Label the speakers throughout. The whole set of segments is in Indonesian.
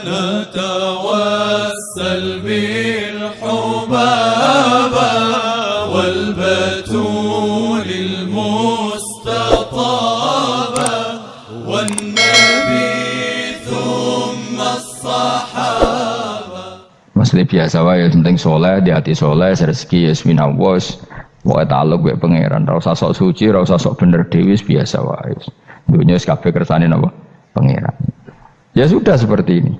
Speaker 1: نتوسل بالحبابة والبتول المستطابة والنبي ثم الصحابة.
Speaker 2: Masih biasa wae penting soleh, di hati soleh, rezeki minallah. Wae taluk wae pangeran, ora usah sok suci, ora usah sok bener dhewe biasa wae. Dunia kabeh kersane napa? Pangeran. Ya sudah seperti ini.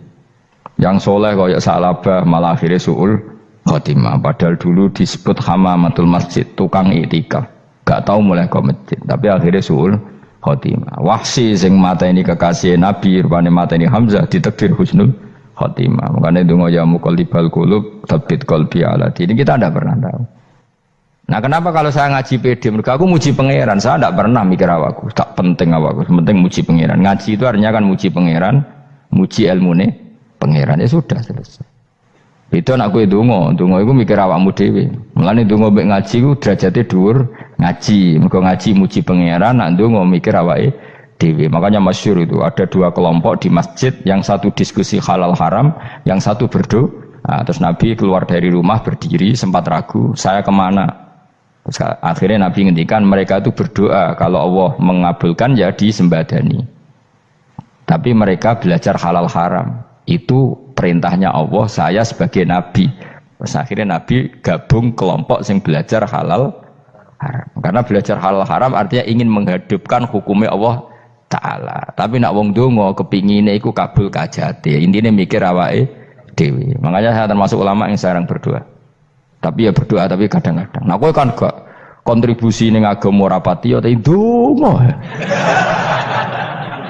Speaker 2: Yang soleh kayak Salabah malah akhirnya suul khotimah. Padahal dulu disebut hamamatul masjid, tukang iktikaf. Gak tahu mulai ke masjid, tapi akhirnya suul khotimah. Wahsi sing mata ini kekasih Nabi, rupane mata ini Hamzah ditakdir husnul khotimah. Makanya donga ya muqallibal qulub tsabbit qalbi ala dini. Kita tidak pernah tahu. Nah, kenapa kalau saya ngaji PD? Mereka aku muji pangeran, saya tidak pernah mikir awakku, tak penting awakku, penting muji pangeran. Ngaji itu artinya kan muji pangeran, muji ilmune pangeran, ya sudah selesai. Itu anakku itu donga itu mikir awakmu dhewe. Mulane donga mek ngaji ku derajate dhuwur ngaji, mergo ngaji muji pangeran, nak donga mikir awake dhewe. Makanya masyhur itu ada dua kelompok di masjid, yang satu diskusi halal haram, yang satu berdoa. Nah, terus Nabi keluar dari rumah berdiri sempat ragu, saya kemana? Terus akhirnya Nabi ngendikan mereka itu berdoa kalau Allah mengabulkan ya disembadani. Tapi mereka belajar halal haram. Itu perintahnya Allah, saya sebagai Nabi. Terus akhirnya Nabi gabung kelompok yang belajar halal haram. Karena belajar halal haram artinya ingin menghidupkan hukumnya Allah Ta'ala. Tapi nak wong donga kepingine iku kabul kajate. Intine mikir awake dhewe. Makanya saya termasuk ulama yang jarang berdoa. Tapi ya berdoa tapi kadang-kadang. Nah kowe kan gak kontribusi ning agama ora pati ya ndonga.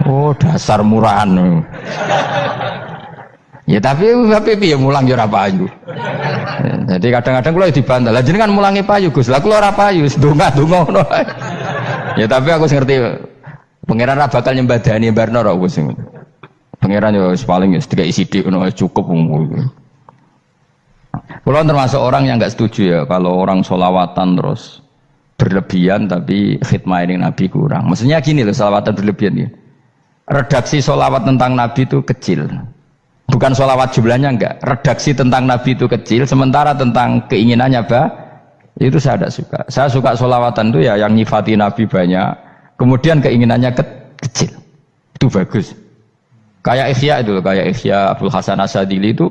Speaker 2: Oh dasar murahan. Ya tapi piye mulang ya ora payu. Jadi kadang-kadang kula dibantah. Lah jenengan mulangi payu Gus. Lah kula ora payu, ndonga-ndonga ngono. Ya tapi aku ngerti pangeran ora bakal nyembadani barno ora Gus. Pangeran yo paling sedikit sithik ngono cukup umum. Kalau termasuk orang yang nggak setuju ya kalau orang sholawatan terus berlebihan tapi khidmah ini Nabi kurang. Maksudnya gini loh, sholawatan berlebihan ini. Redaksi sholawat tentang Nabi itu kecil, bukan sholawat jumlahnya enggak. Redaksi tentang Nabi itu kecil, sementara tentang keinginannya itu saya tidak suka. Saya suka sholawatan itu ya yang nyifati Nabi banyak, kemudian keinginannya kecil, itu bagus. Kayak Ikhya itu loh, kayak Ikhya Abdul Hasan Asadili itu.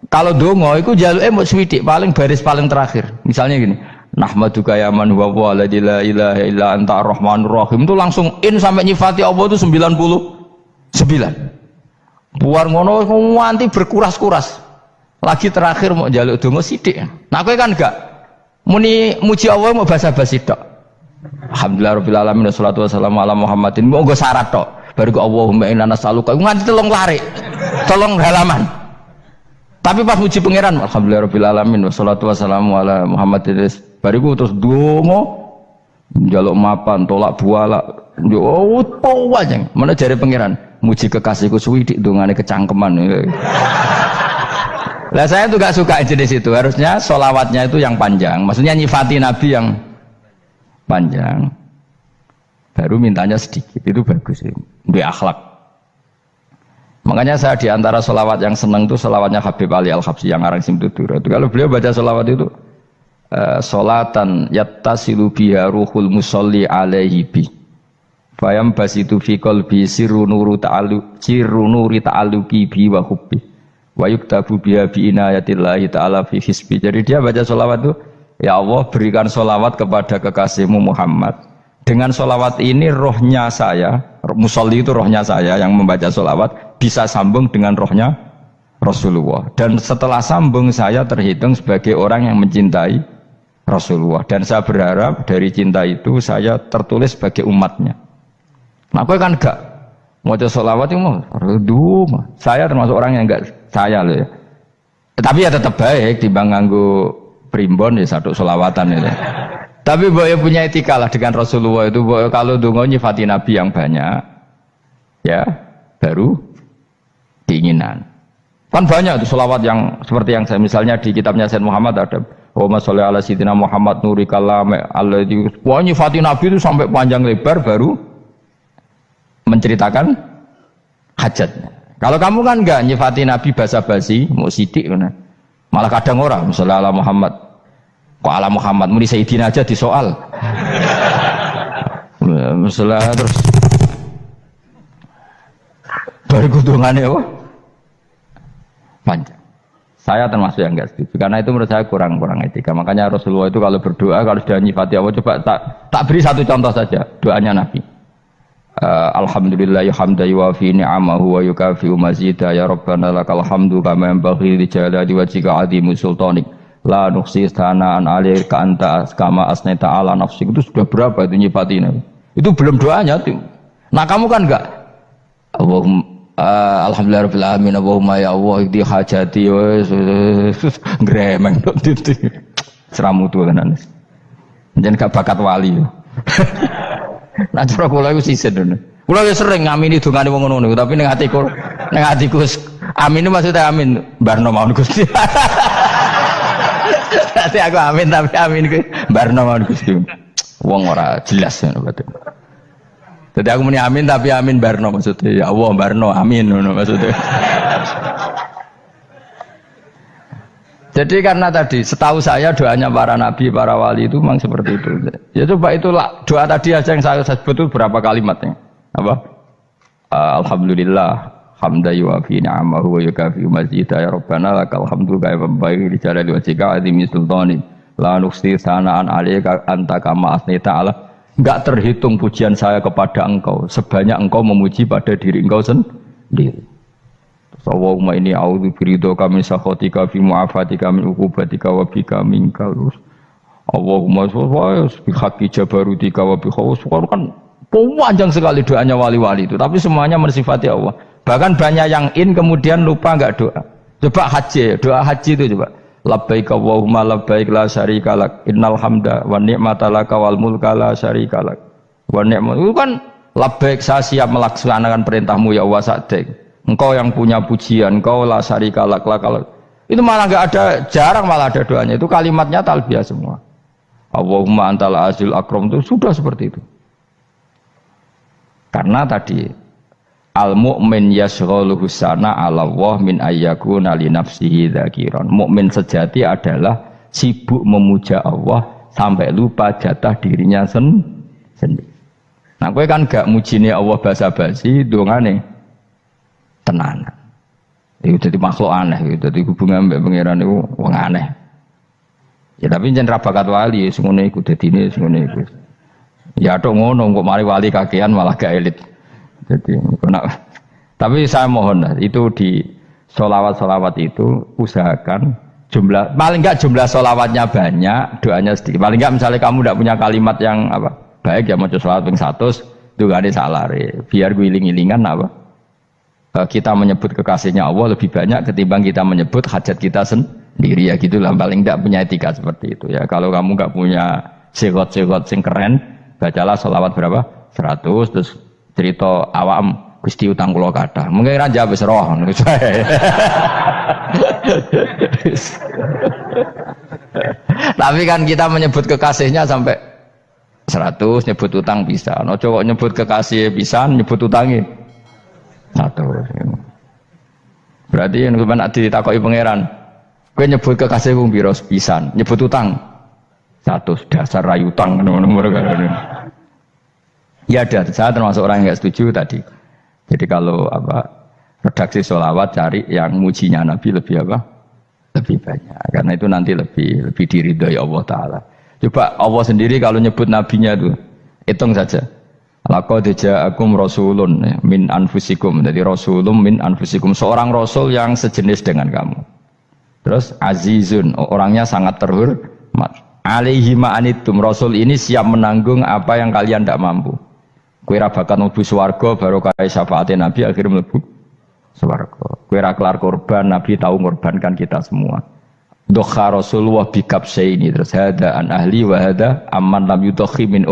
Speaker 2: Kalau dongo itu jaluke mau swidik paling baris paling terakhir. Misalnya gini, nahmaduka ya man huwa la ilaha illa anta arrahmanur rahim itu langsung in sampai nyifati Allah itu 99. Buar ngono nganti berkuras-kuras. Lagi terakhir mau jaluk dongo sithik. Nah kowe kan enggak muni muji Allah mau basa-basi tok. Alhamdulillahirabbil alamin wassalatu wassalamu ala Muhammadin. Mau nggo syarat tok. Baru ke Allahumma inna nas'aluka nganti telung lari. Telung halaman. Tapi pas muji pangeran, alhamdulillahirabbil alamin wassalatu wassalamu ala Muhammadin. Bariku terus donga njaluk mapan, tolak buala. Yo wae. Mana jare pangeran, muji kekasihku suwidik dongane kecangkeman. Lah saya tuh gak suka jenis itu. Harusnya sholawatnya itu yang panjang. Maksudnya nyifati Nabi yang panjang. Baru mintanya sedikit. Itu bagus sih. Duwe akhlak. Makanya saya diantara sholawat yang senang itu sholawatnya Habib Ali Al-Habsyi yang arang Simtudur. Kalau beliau baca sholawat itu sholatan yattasilu biha ruhul musolli alaihi bi fayam basitu fi qalbi sirru nuri ta'alluqi bi wa hubbi wa yuktabu biha bi inayatillahi ta'ala fi hisbi. Jadi dia baca sholawat itu, ya Allah berikan sholawat kepada kekasihmu Muhammad. Dengan sholawat ini rohnya saya, musolli itu rohnya saya yang membaca sholawat, bisa sambung dengan rohnya Rasulullah. Dan setelah sambung saya terhitung sebagai orang yang mencintai Rasulullah. Dan saya berharap dari cinta itu saya tertulis sebagai umatnya. Nah, aku kan enggak mau sholawat itu mau saya termasuk orang yang enggak saya loh ya. Tapi ya tetap baik dibanding nganggo primbon ya satu sholawatan itu. Tapi boleh punya etika lah dengan Rasulullah itu. Kalau donga nyifati Nabi yang banyak, ya baru keinginan. Kan banyak itu sholawat yang seperti yang saya misalnya di kitabnya Sayyid Muhammad ada Allahumma sholli ala sayyidina Muhammad nuri kalam alladzi. Wah nyifati Nabi itu sampai panjang lebar baru menceritakan hajatnya. Kalau kamu kan enggak nyifati Nabi basa-basi, mau sidik mana. Malah kadang orang, misalnya ala Muhammad. Kok ala Muhammad, muni Sayyidina aja disoal. Misalnya terus baru kudungannya apa? Panjang. Saya termasuk yang enggak setuju karena itu menurut saya kurang etika. Makanya Rasulullah itu kalau berdoa kalau sudah nyifati Allah, coba tak beri satu contoh saja doanya Nabi. Alhamdulillah hamdan yuwafi ni'amahu wa yukafi'u mazida ya rabbana lakal hamdu kama yanbaghi li jalali wajhika 'azimi sultanik la nuhsi sana'an 'alaika anta kama asnaita 'ala nafsik. Itu sudah berapa itu nyifati Nabi? Itu belum doanya tuh. Nah kamu kan enggak Allahumma alhamdulillahirabbil alamin Allahumma ya Allah di hajati gremeng itu seramu tuh tenan. Jangan gak bakat wali. Nah cara kula iku sisen ngono. Kula wis sering ngamini dongane wong ngono tapi ning atiku amin itu maksudnya amin barno mawon Gusti. Nanti aku amin tapi amin ku barno mawon Gusti. Wong ora jelas ngono betul. Jadi aku muni amin tapi amin barno maksudnya ya Allah barno amin maksudnya. Jadi karena tadi setahu saya doanya para nabi, para wali itu memang seperti itu. Ya coba itulah doa tadi aja yang saya sebut itu berapa kalimatnya? Apa? Alhamdulillah hamdan yuwafi ni'amahu wa yukafi'u mazida ya rabbana lakal hamdu kama yanbaghi li jalali wajhika 'azimi sultanik la nuhsi sana'an 'alaika anta kama asnaita 'ala. Enggak terhitung pujian saya kepada engkau sebanyak engkau memuji pada diri engkau sendiri. Allahumma inni a'udzu biridhoka min sakhatika fi mu'afatika min uqubatika wa bika minkal. Allahumma bi haqqi jabarutika wa bi khawfika. Kan panjang sekali doanya wali-wali itu, tapi semuanya mensifati Allah. Bahkan banyak yang kemudian lupa enggak doa. Coba haji, doa haji itu coba. Labbaik Allahumma labbaik la syarika lak innal hamda wa ni'mata laka wal mulka la syarika lak wa ni'mat. Itu kan labbaik saya siap melaksanakan perintahmu ya Allah sa'dik. Engkau yang punya pujian, engkau la syarika lak. Itu malah enggak ada, jarang malah ada doanya. Itu kalimatnya talbiyah semua. Allahumma antal azil akram itu sudah seperti itu. Karena tadi al-mu'min yashghaluhu sana 'ala Allah min ayyakuna li nafsihi dzakiran. Mukmin sejati adalah sibuk memuja Allah sampai lupa jatah dirinya sendiri. Nah, kowe kan gak mujine Allah basa-basi, dongane tenanan. Itu jadi makhluk aneh, itu jadi hubungan mbek pangeran itu wong aneh. Ya tapi jen ra bakat wali, ngono iku dadine ngono iku. Ya tok ngono kok mari wali kakean malah gak elit. Jadi, tapi saya mohon itu di solawat itu usahakan jumlah paling enggak jumlah solawatnya banyak, doanya sedikit. Paling enggak misalnya kamu tidak punya kalimat yang apa baik ya mau solawat ping 100 itu gak ada salah biar guling-gilingan apa kita menyebut kekasihnya Allah lebih banyak ketimbang kita menyebut hajat kita sendiri ya gitulah. Paling enggak punya etika seperti itu ya. Kalau kamu enggak punya segot-segot sing keren, bacalah solawat berapa 100 terus cerita awam Gusti utang kula kathah. Mungkin ra jawab wis roh. Tapi kan kita menyebut kekasihnya sampai 100, nyebut utang bisa. No coba nyebut kekasih pisan, nyebut utangi 100. Berarti yen sampeyan ditakoki pangeran, kowe nyebut kekasih wong pira pisan, nyebut utang 100 dasar rayu utang ngono-ngono kan. Ya ada, saya termasuk orang yang nggak setuju tadi. Jadi kalau redaksi sholawat cari yang mujinya Nabi lebih lebih banyak. Karena itu nanti lebih diridhoi Allah Taala. Coba Allah sendiri kalau nyebut nabinya itu, hitung saja. Laqad ja'akum rasulun min anfusikum. Jadi rasulun min anfusikum, seorang rasul yang sejenis dengan kamu. Terus azizun, orangnya sangat terhormat. Alaihi ma'anitum, rasul ini siap menanggung apa yang kalian tidak mampu. Kowe ra bakat mlebu swarga baru kaya syafaate Nabi akhir mlebu swarga. Kowe ra kelar korban, Nabi tahu mengorbankan kita semua. Dokha Rasulullah bikabsaini terus hada an ahli wa hada amman lam yudakhi min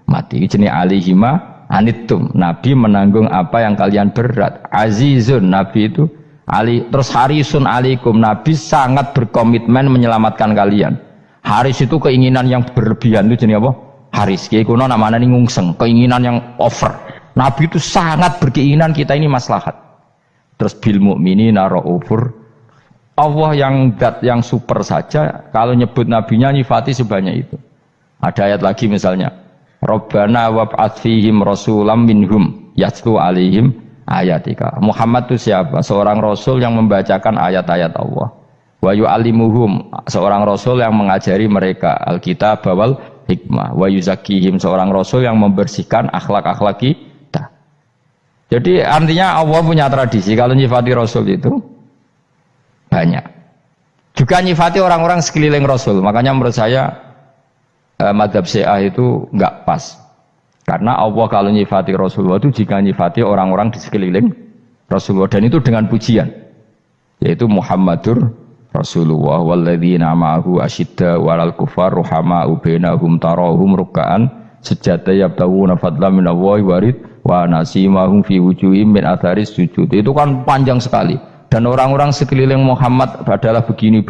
Speaker 2: mati. Jenenge alihima anittum. Nabi menanggung apa yang kalian berat. Azizun, Nabi itu ali terus harisun alaikum. Nabi sangat berkomitmen menyelamatkan kalian. Haris itu keinginan yang berlebihan itu jenenge apa? Haris, kiai kuno namanya ngungseng, keinginan yang over. Nabi itu sangat berkeinginan kita ini maslahat. Terus bil mukminina raufur. Allah yang zat yang super saja kalau nyebut nabinya nyifati sebanyak itu. Ada ayat lagi misalnya, Rabbana wab'ats fihim rasulam minhum yatlu alaihim ayatika. Muhammad itu siapa? Seorang rasul yang membacakan ayat-ayat Allah. Wa yu'allimuhum, seorang rasul yang mengajari mereka alkitab wal hikmah. Wa yuzakkihim, seorang rasul yang membersihkan akhlak-akhlak kita. Jadi artinya Allah punya tradisi kalau nyifati rasul itu banyak. Juga nyifati orang-orang sekeliling rasul. Makanya menurut saya madzhab Syiah itu enggak pas. Karena Allah kalau nyifati Rasulullah itu jika nyifati orang-orang di sekeliling Rasulullah, dan itu dengan pujian, yaitu Muhammadur Rasulullah walladzina ma'ahu asyidda walal kufar ruhama'u bainahum tarahum ruk'an sujada yabtaguna fadlan minallahi warid wa nasimahum fi wujuhim min atharis sujud. Itu kan panjang sekali, dan orang-orang sekeliling Muhammad adalah begini.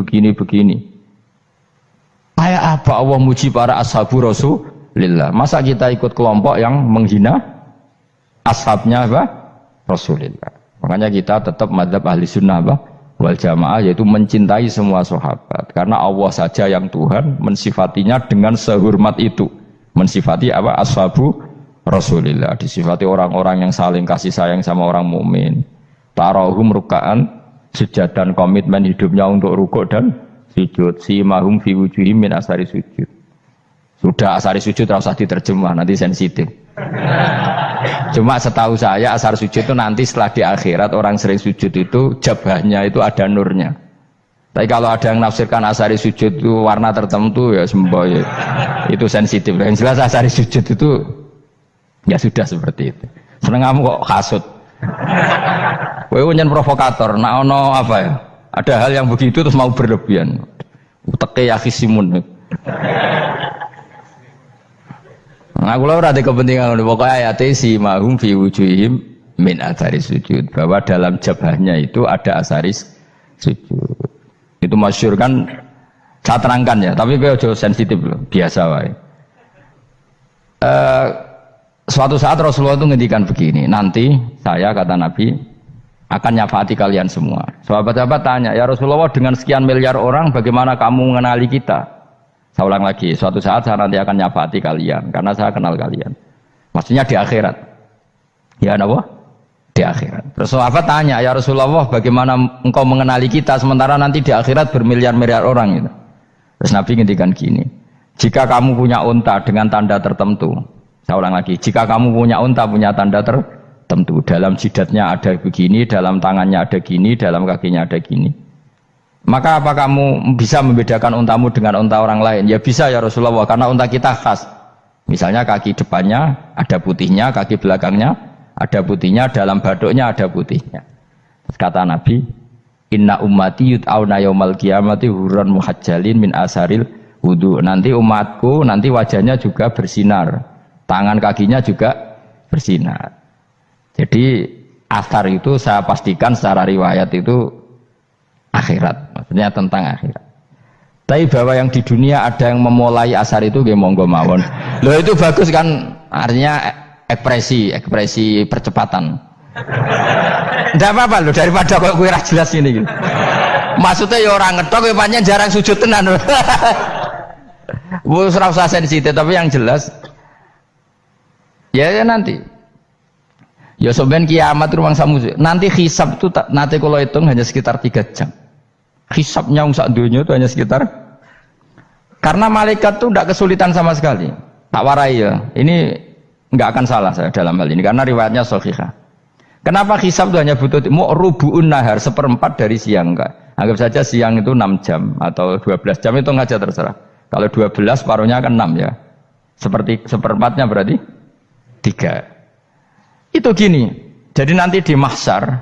Speaker 2: Kayak apa Allah muji para ashabu Rasulillah? Masa kita ikut kelompok yang menghina ashabnya apa? Rasulillah. Makanya kita tetap madzhab ahli sunnah apa? Wal jamaah, yaitu mencintai semua sahabat. Karena Allah saja yang Tuhan mensifatinya dengan sehormat itu. Mensifati apa? Ashabu Rasulillah. Disifati orang-orang yang saling kasih sayang sama orang mukmin. Tarahum ruka'an, sujud dan komitmen hidupnya untuk rukuk dan sujud. Simahum fi wujuhim min asari sujud. Sudah asari sujud tidak usah diterjemah, nanti sensitif. Cuma setahu saya asar sujud itu nanti setelah di akhirat orang sering sujud itu jabahnya itu ada nurnya. Tapi kalau ada yang nafsirkan asari sujud itu warna tertentu ya semboy, itu sensitif. Yang jelas asari sujud itu ya sudah seperti itu. Seneng kamu kok kasut. Kowe nyen provokator, nak ono apa ya? Ada hal yang begitu terus mau berlebihan. Uteke ya khisimun. Nah, kula ora ada kepentingan pokoknya ayat si mahum fi wujuhim min atharis sujud, bahwa dalam jabahnya itu ada asaris sujud. Itu masyhur kan, saya terangkan ya, tapi kowe aja sensitif loh, biasa wae. Suatu saat Rasulullah itu ngendikan begini, nanti saya kata Nabi akan nyafati kalian semua. Sahabat-sahabat tanya, ya Rasulullah dengan sekian miliar orang bagaimana kamu mengenali kita? Saya ulang lagi, suatu saat saya nanti akan nyafati kalian karena saya kenal kalian. Maksudnya di akhirat. Ya napa? Di akhirat. Terus sahabat tanya, ya Rasulullah bagaimana engkau mengenali kita sementara nanti di akhirat bermiliar-miliar orang gitu. Terus Nabi ngendikan gini, jika kamu punya unta dengan tanda tertentu, saya ulang lagi, jika kamu punya unta punya tanda tertentu, dalam jidatnya ada begini, dalam tangannya ada gini, dalam kakinya ada gini, maka apa kamu bisa membedakan untamu dengan unta orang lain? Ya bisa ya Rasulullah, karena unta kita khas. Misalnya kaki depannya ada putihnya, kaki belakangnya ada putihnya, dalam baduknya ada putihnya. Kata Nabi, inna ummati yut'auna yaumal qiyamati hurran muhajjalin min asaril wudu. Nanti umatku nanti wajahnya juga bersinar, tangan kakinya juga bersinar. Jadi asar itu saya pastikan secara riwayat itu akhirat, maksudnya tentang akhirat. Tapi bahwa yang di dunia ada yang memulai asar itu nggih monggo mawon. Loh itu bagus kan, artinya ekspresi percepatan. Ndak apa-apa loh, daripada kok kowe ora jelas ini gitu. Maksudnya ya orang ngetok kowe pancen jarang sujud tenan. Wis ora usah sensitif, tapi yang jelas ya nanti. Ya soben kiamat ruang samu. Nanti hisab itu nanti kalau hitung hanya sekitar 3 jam. Hisabnya sak dunia itu hanya sekitar, karena malaikat itu tidak kesulitan sama sekali. Tak warai ya. Ini enggak akan salah saya dalam hal ini karena riwayatnya sahihah. Kenapa hisab itu hanya butuh rubu'un nahar, 1/4 dari siang enggak. Anggap saja siang itu 6 jam atau 12 jam, itu aja terserah. Kalau 12 paruhnya kan 6 ya. Seperti 1/4-nya berarti 3. Itu gini, jadi nanti di mahsyar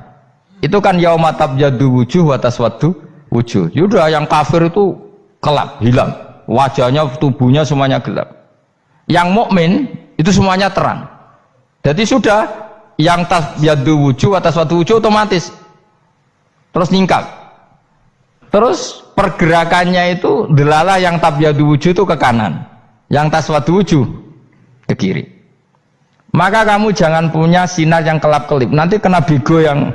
Speaker 2: itu kan yauma tabyaddu wujuh wa taswaddu wujuh. Yaudah yang kafir itu gelap, hilang, wajahnya, tubuhnya semuanya gelap. Yang mukmin itu semuanya terang. Jadi sudah yang tabyaddu wujuh wa taswaddu wujuh otomatis terus ningkat. Terus pergerakannya itu delalah yang tabyaddu wujuh itu ke kanan, yang taswaddu wujuh ke kiri. Maka kamu jangan punya sinar yang kelap-kelip, nanti kena bego yang